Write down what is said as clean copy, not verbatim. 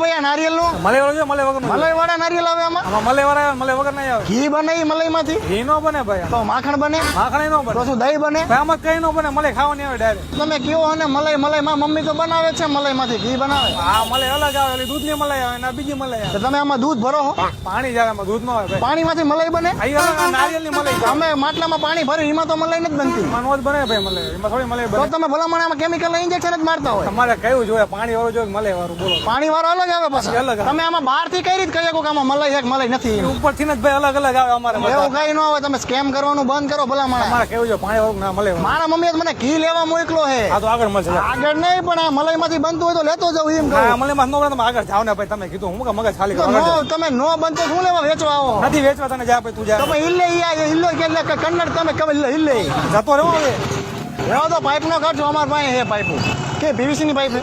ભાઈ આ નારિયેલ નું મલાઈ વાળો છે, મલાઈ વગર મલાઈ વાળા નારિયેલ આવે આમાં? આમાં મલાઈ વાળા આવે, મલાઈ વગર નહીં આવે. ઘી બને ઈ મલાઈ માંથી? ઘી નો બને ભાઈ, તો માખણ બને? માખણ નો બને. તો શું દહીં બને? ભાઈ આમાં કઈ નો બને, મલાઈ ખાવાની આવે ડાયરેક્ટ. તમે કયો અને મલાઈ મલાઈ માં મમ્મી તો બનાવે છે, મલાઈ માંથી ઘી બનાવે. આ મલાઈ અલગ આવે, એટલે દૂધની મલાઈ આવે ને આ બીજી મલાઈ આવે. તો તમે આમાં દૂધ ભરો હો? પાણી જાય આમાં, દૂધ નો આવે ભાઈ. પાણી માંથી મલાઈ બને? આ અલગ નારિયેલની મલાઈ છે. અમે માટલામાં પાણી ભર્યું એમાં તો મલાઈ નથી બનતી. એમાં નો જ બને ભાઈ મલાઈ, એમાં થોડી મલાઈ તો બને. તમે ભલામણ આમાં કેમિકલ ઇન્જેક્શન જ મારતા હોય. તમારે કયું જોઈએ, પાણી વાળું જોઈએ મલાઈ વાળું, બોલો. પાણી વાળો અલગ આવે પછી અલગ આવે. તમે આમાં બહાર થી કઈ રીતે કહી શકો કે આમાં મલાઈ છે કે મલાઈ નથી? ઉપરથી જ ભાઈ અલગ અલગ આવે અમારે બધા. એવું કઈ ન હોય. તમે સ્કેમ કરવાનું બંધ કરો ભલામણ. તમારે કેવું છે પાણી વાળું ના મલાઈ વાળું. મારા મમ્મીએ તો મને ઘી લેવા મોકલો હે. આ તો આગળ મળશે. આગળ નહીં પણ આ મલાઈ માંથી બનતું હોય તો લેતો જાવ એમ કહું. હા મલાઈ માં નો બને, તમે આગળ જાઓ ને ભાઈ. તમે કીધું હું કે મગજ ખાલી તો કરો. નો તમે નો બનતો શું લેવા વેચવા આવો? નથી વેચવા, તને જા ભાઈ તું જા. તમે હિલ્લે હિલ્લો કે કન્નડ તમે કમે હિલ્લે જતો રહ્યો હવે. એવો તો પાઇપ નો કાઢજો. અમાર પાસે હે પાઇપ કે પીવીસી ની પાઇપ હે.